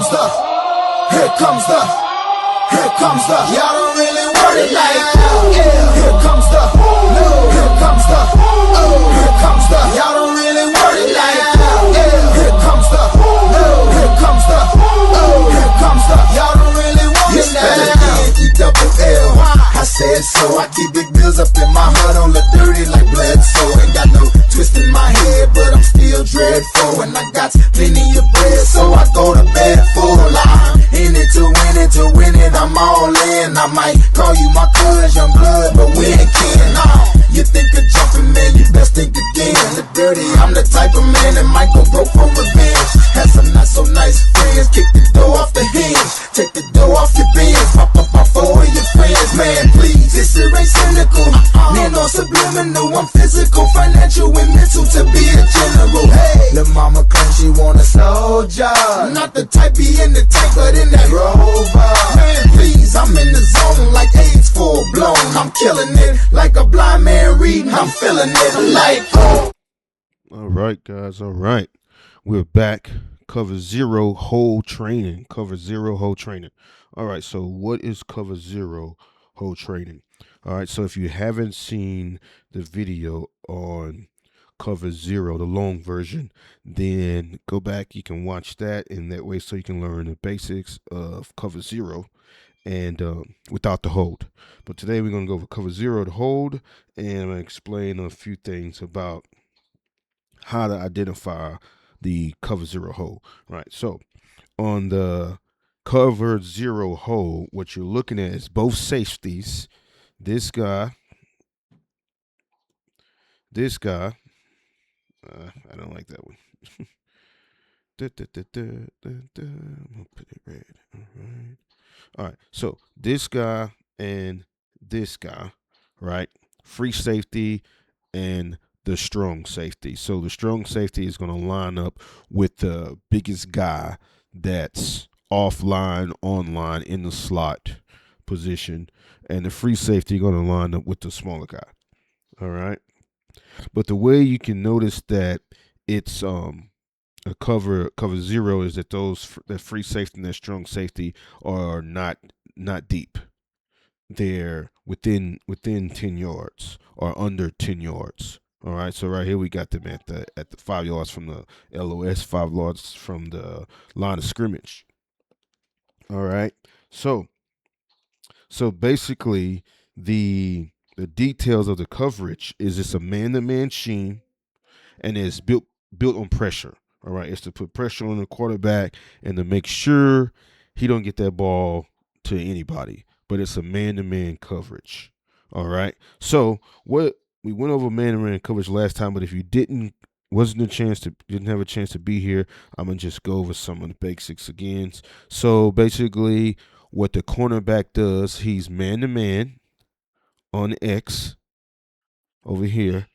comes the, here comes the, here comes the. Y'all don't really want it like that. Yeah. Here comes the, no. Here comes the, oh. Here comes the. Y'all don't really want it like that. Yeah. Here comes the, no. Here comes the, oh. Here comes the. Y'all don't really want it like that. E-double-L. I said so. I keep big bills up in my heart on the dirty like Bledsoe. Ain't got no twist in my head, but I'm still dreadful. And I got plenty of bread, so I go to bed full. I'm in it to win it, I'm all in. I might call you my cuz, young blood, but we ain't kin. You think of jumping, man, you best think again. The dirty, I'm the type of man that might go broke for revenge. Had some not so nice friends, kick the door off the hinge. Take the door off your bins, pop up off four of your friends. Man, please, this shit ain't cynical. Man, no subliminal, I'm physical, financial, and mental to be a general. Hey, the mama claims she want a soldier. Not the type be in the tank, but in that Rover. Man, please, I'm in the zone like AIDS full blown. I'm killing it like a blind man reading. I'm feeling it like. All right, guys. All right, we're back. Cover zero hold training. Cover zero hold training. All right. So, what is cover zero hold training? All right. So, if you haven't seen the video on cover zero, the long version, then go back. You can watch that in that way, so you can learn the basics of cover zero and without the hold. But today we're going to go over cover zero, the hold, and I'm going to explain a few things about how to identify the cover zero hold. Right. So on the cover zero hold, what you're looking at is both safeties. This guy. I don't like that one. I'm gonna put it red. All right. All right. So this guy and this guy, right? Free safety and the strong safety. So the strong safety is going to line up with the biggest guy that's offline, online in the slot position, and the free safety going to line up with the smaller guy. All right. But the way you can notice that it's a cover zero is that that free safety and that strong safety are not deep. They're within 10 yards or under 10 yards. All right, so right here we got them at the 5 yards from the LOS, 5 yards from the line of scrimmage. All right, so basically the details of the coverage is it's a man-to-man scheme, and it's built on pressure. All right, it's to put pressure on the quarterback and to make sure he don't get that ball to anybody. But it's a man-to-man coverage. All right. So what we went over man-to-man coverage last time, but if you didn't have a chance to be here, I'm gonna just go over some of the basics again. So basically, what the cornerback does, he's man-to-man on X over here,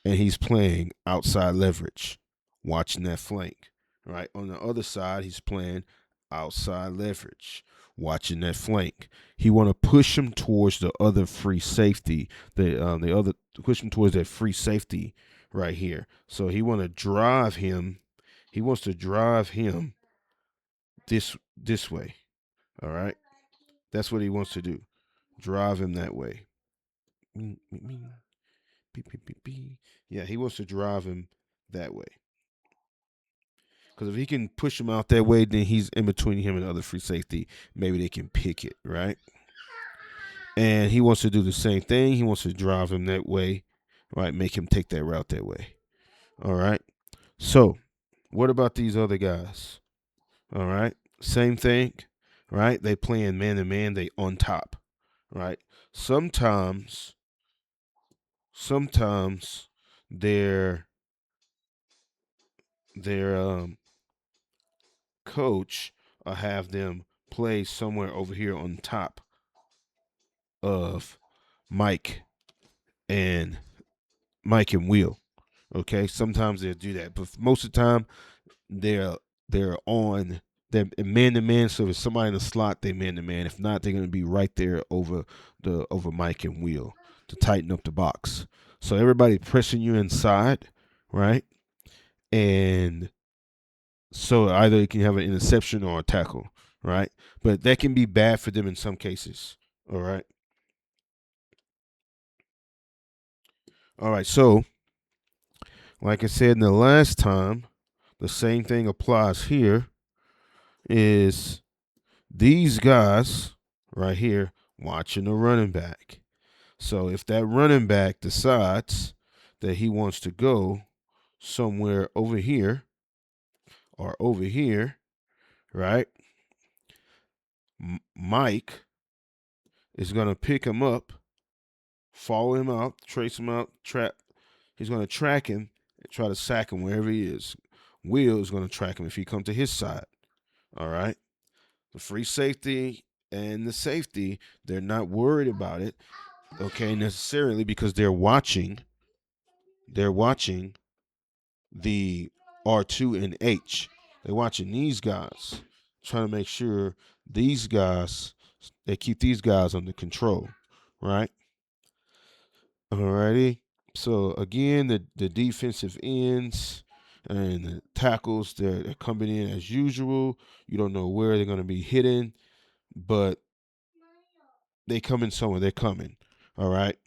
and he's playing outside leverage, watching that flank. Right on the other side, he's playing outside leverage, watching that flank. He want to push him towards the other free safety, push him towards that free safety right here. So he want to drive him. He wants to drive him this way. All right, that's what he wants to do. Drive him that way. Yeah, he wants to drive him that way. Because if he can push him out that way, then he's in between him and the other free safety. Maybe they can pick it, right? And he wants to do the same thing. He wants to drive him that way, right? Make him take that route that way. All right. So what about these other guys? All right. Same thing, right? They playing man-to-man. They on top, right? Sometimes their coach will have them play somewhere over here on top of Mike and Will. Okay, sometimes they'll do that, but most of the time they're on them man to man. So if somebody in the slot, they man to man. If not, they're gonna be right there over Mike and Will to tighten up the box. So everybody pressing you inside, right? And So either it can have an interception or a tackle, right? But that can be bad for them in some cases. All right. All right. So, like I said in the last time, the same thing applies here. Is these guys right here watching the running back. So if that running back decides that he wants to go somewhere over here or over here, right? Mike is going to pick him up, follow him out, trace him out, track. He's going to track him and try to sack him wherever he is. Will is going to track him if he comes to his side. All right. The free safety and the safety, they're not worried about it, okay, necessarily because they're watching the R2 and H. They're watching these guys, trying to make sure these guys, they keep these guys under control, right? Alrighty. So again, the defensive ends and the tackles, they're coming in as usual. You don't know where they're going to be hitting, but they come in somewhere. They're coming. All right.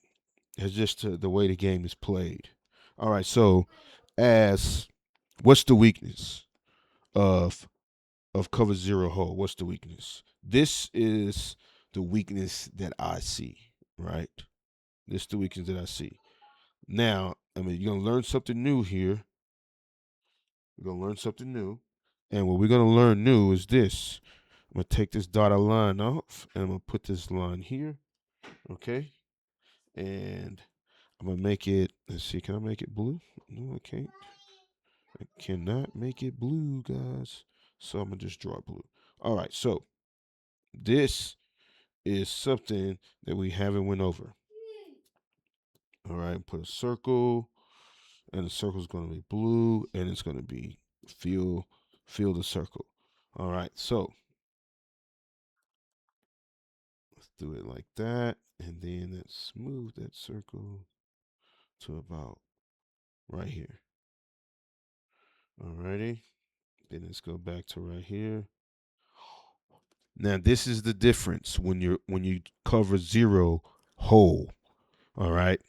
It's just the way the game is played. All right. So, as what's the weakness of cover zero hole? What's the weakness? This is the weakness that I see. Right. This is the weakness that I see. Now, I mean, you're gonna learn something new here. We're gonna learn something new, and what we're gonna learn new is this. I'm gonna take this dotted line off, and I'm gonna put this line here. Okay. And I'm gonna make it. Let's see. Can I make it blue? No, I can't. I cannot make it blue, guys. So I'm gonna just draw blue. All right. So this is something that we haven't went over. All right. Put a circle, and the circle is gonna be blue, and it's gonna be fill the circle. All right. So let's do it like that, and then let's move that circle to about right here. Alrighty. Then let's go back to right here. Now this is the difference when you cover zero hole. All right.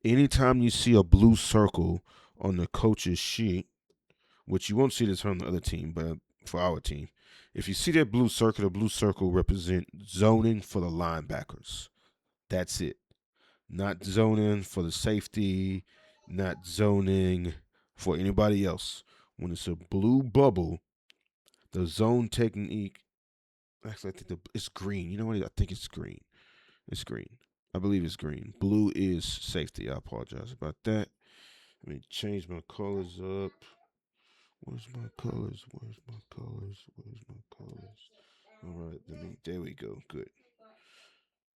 Anytime you see a blue circle on the coach's sheet, which you won't see this on the other team, but for our team, if you see that blue circle, the blue circle represent zoning for the linebackers. That's it. Not zoning for the safety, not zoning for anybody else. When it's a blue bubble, the zone technique. Actually, I think it's green. You know what? I think it's green. It's green. I believe it's green. Blue is safety. I apologize about that. Let me change my colors up. Where's my colors? Where's my colors? Where's my colors? All right, there we go. Good.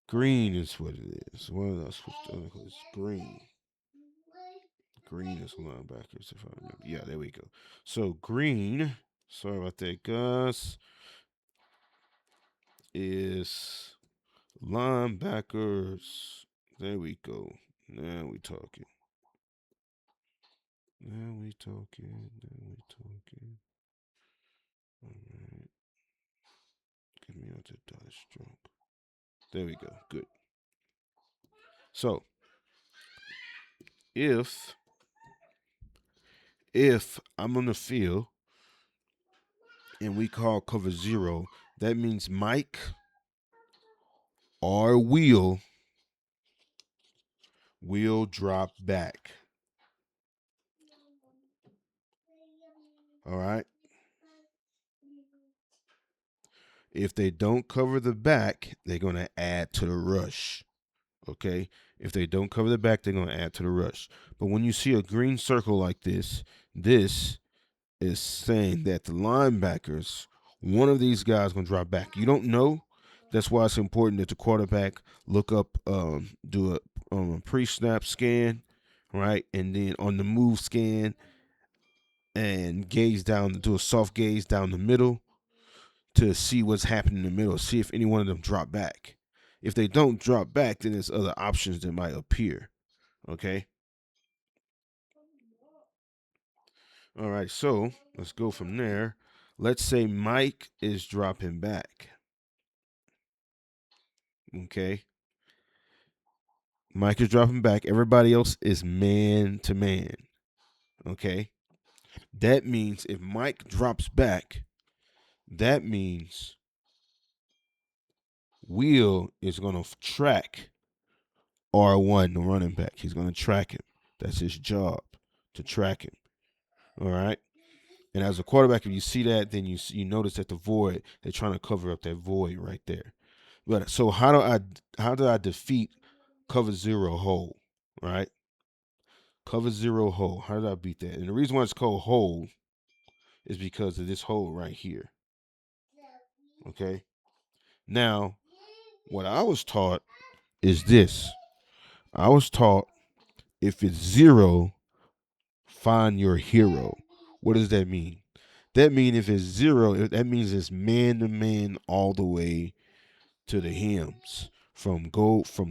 Green is what it is. What did I switch to? It's green. Green is linebackers, if I remember. Yeah, there we go. So green, sorry about that, guys, is linebackers. There we go. Now we talking. Now we talking. Now we talking. All right. Get me out the dotted stroke. There we go. Good. So if I'm on the field and we call cover zero, that means Mike or will drop back. All right. If they don't cover the back, they're going to add to the rush. Okay. If they don't cover the back, they're going to add to the rush. But when you see a green circle like this is saying that the linebackers, one of these guys, going to drop back. You don't know. That's why it's important that the quarterback look up, do a pre-snap scan, right, and then on the move scan, and gaze down, do a soft gaze down the middle to see what's happening in the middle, see if any one of them drop back. If they don't drop back, then there's other options that might appear. Okay. All right, so let's go from there. Let's say Mike is dropping back. Okay. Mike is dropping back. Everybody else is man to man. Okay. That means if Mike drops back, that means Will is going to track R1, the running back. He's going to track him. That's his job, to track him. All right. And as a quarterback, if you see that, then you notice that the void, they're trying to cover up that void right there. But so how do I defeat cover zero hole? Right? Cover zero hole. How did I beat that? And the reason why it's called hole is because of this hole right here. Okay. Now, what I was taught is this. I was taught if it's zero, find your hero. What does that mean? That means if it's zero, that means it's man to man all the way to the hymns. From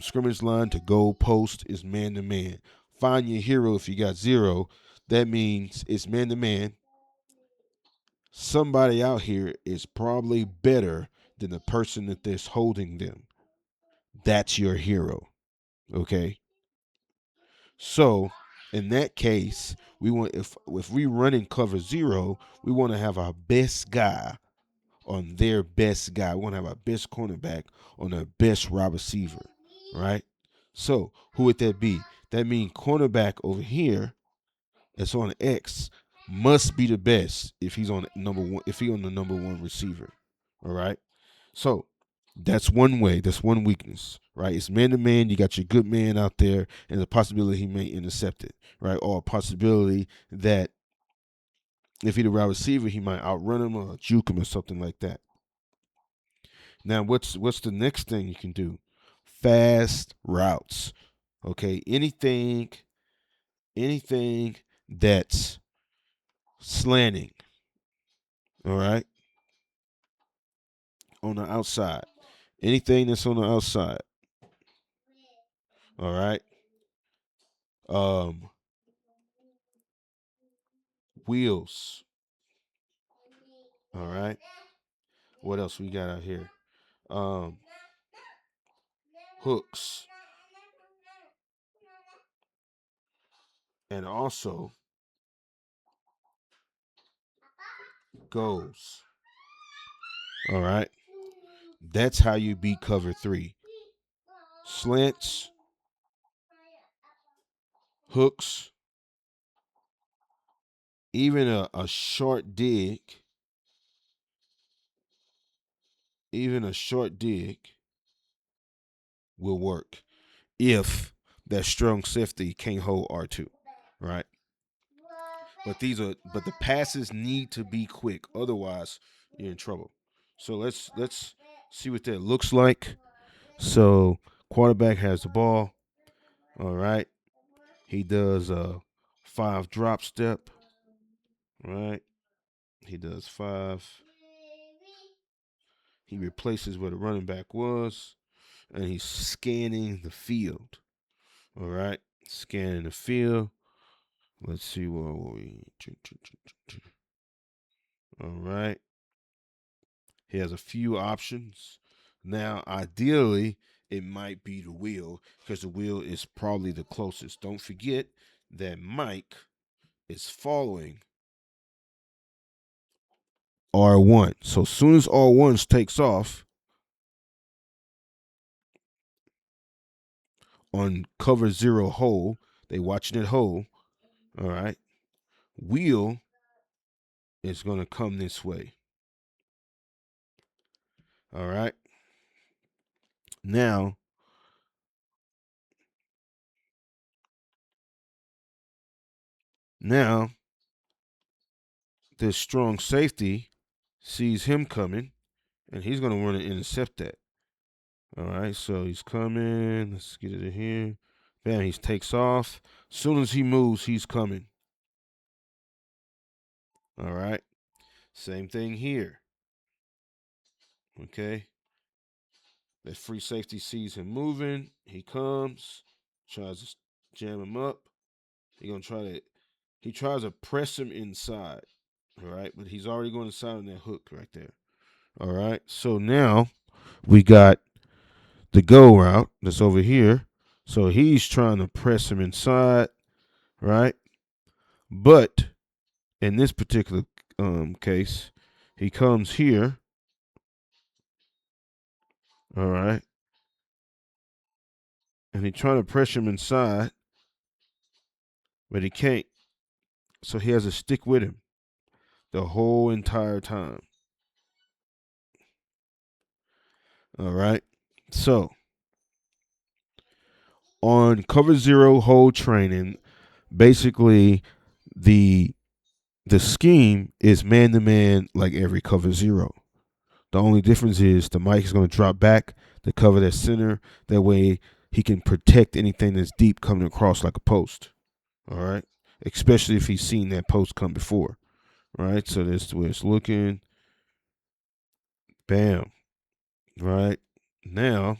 scrimmage line to goal post is man to man. Find your hero if you got zero. That means it's man to man. Somebody out here is probably better than the person that is holding them. That's your hero. Okay. So in that case, we want if we run in cover zero, we want to have our best guy on their best guy. We want to have our best cornerback on their best wide receiver, right? So who would that be? That means cornerback over here that's on X must be the best if he's on number one. If he on the number one receiver, all right. So that's one way. That's one weakness, right? It's man to man. You got your good man out there, and the possibility he may intercept it, right? Or a possibility that if he's the wide receiver, he might outrun him or juke him or something like that. Now, what's the next thing you can do? Fast routes. Okay, anything that's slanting. All right, on the outside. Anything that's on the outside. All right. Um, wheels. All right. What else we got out here? Um, hooks, and also goals. All right. That's how you beat cover three. Slants, hooks, even a short dig, even a short dig will work if that strong safety can't hold R2, right? But the passes need to be quick, otherwise you're in trouble. So let's see what that looks like. So quarterback has the ball. All right. He does a 5 drop step. Right. He does 5. He replaces where the running back was, and he's scanning the field. All right. Scanning the field. Let's see what we. All right. He has a few options. Now, ideally, it might be the wheel because the wheel is probably the closest. Don't forget that Mike is following R1. So as soon as R1 takes off on cover zero hole, they watching it hole. All right. Wheel is going to come this way. All right. Now, this strong safety sees him coming, and he's going to run and intercept that. All right, so he's coming. Let's get it in here. Bam, he takes off. As soon as he moves, he's coming. All right. Same thing here. Okay. That free safety sees him moving. He comes, tries to jam him up. He's going to try to He tries to press him inside. All right, but he's already going inside on that hook right there. All right, so now we got the go route that's over here. So he's trying to press him inside, right? But in this particular case, he comes here, all right, and he's trying to press him inside, but he can't. So he has to stick with him the whole entire time. All right. So on cover zero hold training, basically the the scheme is man to man like every cover zero. The only difference is the Mike is going to drop back to cover that center. That way he can protect anything that's deep coming across like a post. All right. Especially if he's seen that post come before. All right. So this is where it's looking. Bam. Right. Now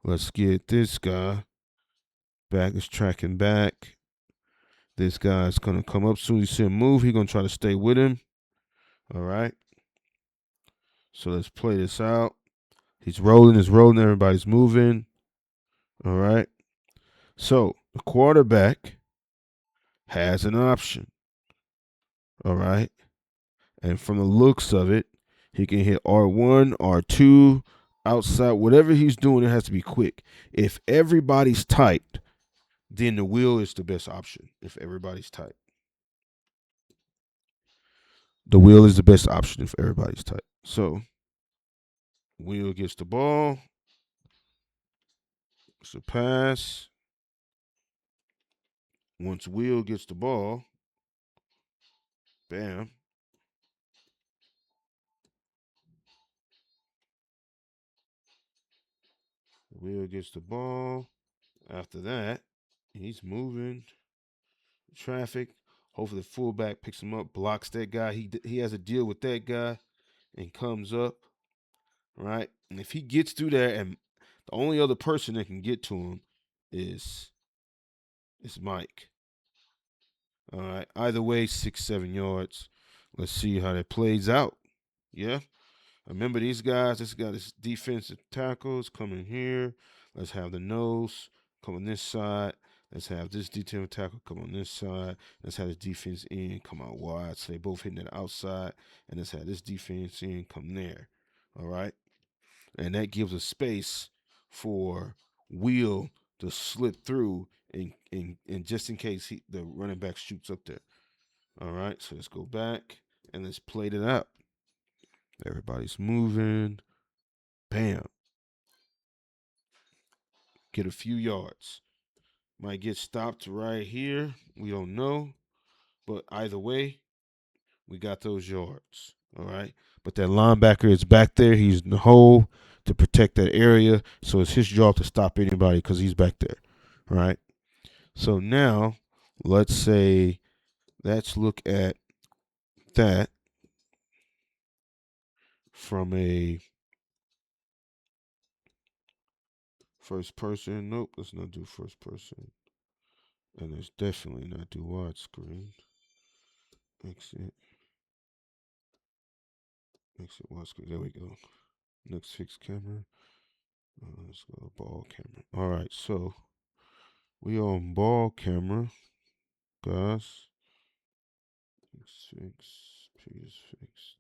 let's get this guy. Back is tracking back. This guy's going to come up soon as you see him move. He's going to try to stay with him. All right. So let's play this out. He's rolling, everybody's moving. All right. So the quarterback has an option. All right. And from the looks of it, he can hit R1, R2, outside, whatever he's doing, it has to be quick. If everybody's tight, then the wheel is the best option. If everybody's tight, the wheel is the best option if everybody's tight. So, wheel gets the ball. It's a pass. Once wheel gets the ball, bam. Wheel gets the ball. After that, he's moving. Traffic. Hopefully, the fullback picks him up, blocks that guy. He has a deal with that guy, and comes up, right? And if he gets through there, and the only other person that can get to him is Mike. All right. Either way, 6-7 yards. Let's see how that plays out. Yeah. Remember these guys. This got his defensive tackles coming here. Let's have the nose come on this side. Let's have this defensive tackle come on this side. Let's have this defense end come out wide. So they both hitting that outside. And let's have this defense end come there. All right. And that gives a space for Will to slip through and just in case the running back shoots up there. All right. So let's go back and let's play it out. Everybody's moving. Bam. Get a few yards. Might get stopped right here. We don't know. But either way, we got those yards. All right. But that linebacker is back there. He's in the hole to protect that area. So it's his job to stop anybody because he's back there. All right. So now let's look at that from a first person. Nope, let's not do first person. And let's definitely not do widescreen. Exit. Exit widescreen. There we go. Next fixed camera. Let's go to ball camera. All right, so we on ball camera, guys. Fix. P is fixed.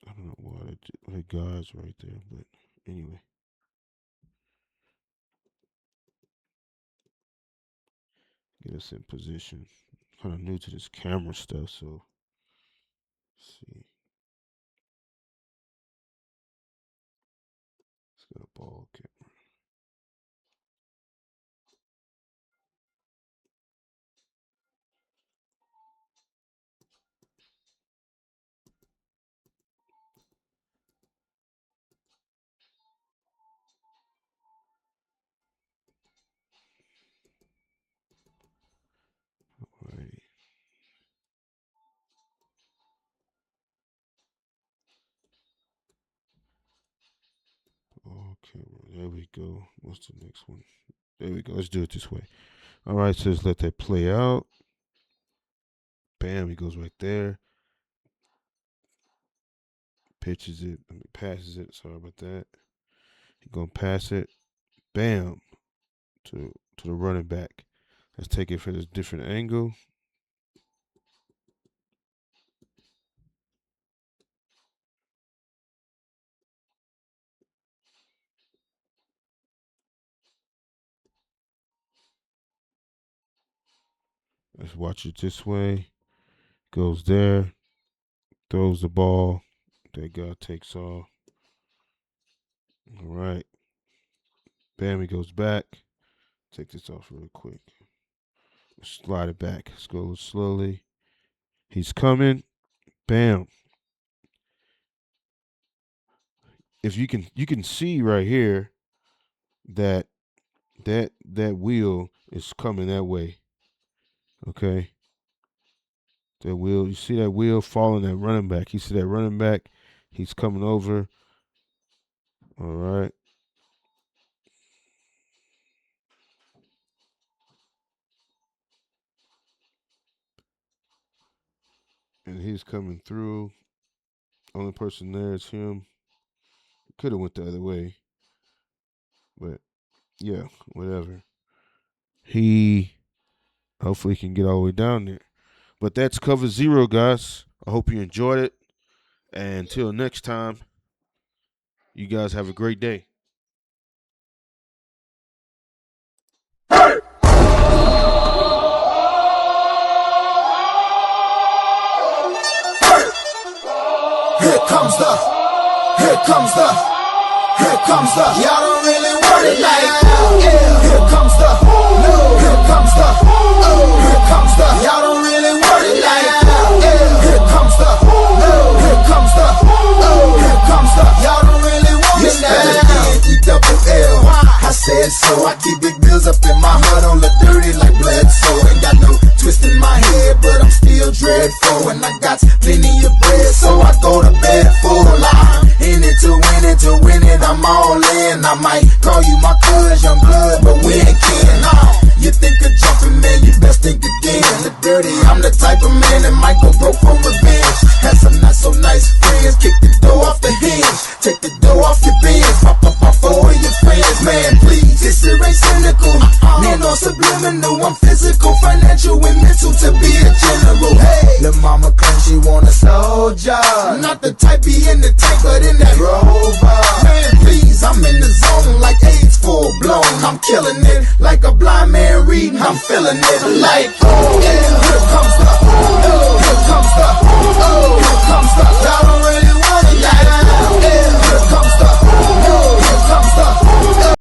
I don't know why the guy's right there, but anyway. Get us in position. Kind of new to this camera stuff, so let's see. Let's go to ball camera. Alrighty. There we go. What's the next one? There we go. Let's do it this way. All right, so let's let that play out. Bam, he goes right there. Pitches it. Passes it. Sorry about that. He's going to pass it. Bam. To the running back. Let's take it for this different angle. Let's watch it this way. Goes there. Throws the ball. That guy takes off. All right. Bam, he goes back. Take this off real quick. Slide it back. Let's go slowly. He's coming. Bam. If you can see right here that wheel is coming that way. Okay. That wheel, you see that wheel following that running back. You see that running back, he's coming over. All right. And he's coming through. Only person there is him. Could have went the other way. But yeah, whatever. He hopefully can get all the way down there. But that's cover 0, guys. I hope you enjoyed it. And until next time, you guys have a great day. Here comes the, y'all don't really want it like that. Yeah. Here comes the, here comes the, here comes the, y'all don't really want it like that. Yeah. Here comes the, here comes the, here comes the, y'all don't really want it like that. E-double-L, I said so. I keep big bills up in my heart on the dirty like Bledsoe. Ain't got no twist in my head, but I'm still dreadful. And I got plenty of bread, so I go to bed full of lime. In it to win it, I'm all in. I might call you my cuz, young blood, but we ain't kin. You think of jumping, man, you best think again. The dirty, I'm the type of man that might go broke for revenge. Had some not so nice friends, kick the door off the hinge. Take the door off your bins, pop up off all of your friends. Man, please, this shit ain't cynical. Man, no subliminal, I'm physical, financial, and mental to be a general. Hey, the mama claims she want a soldier. Not the type be in the tank, but in that Rover. Man, please, I'm in the zone like AIDS full blown. I'm killing it like a blind man reading. I'm feeling it like, oh yeah.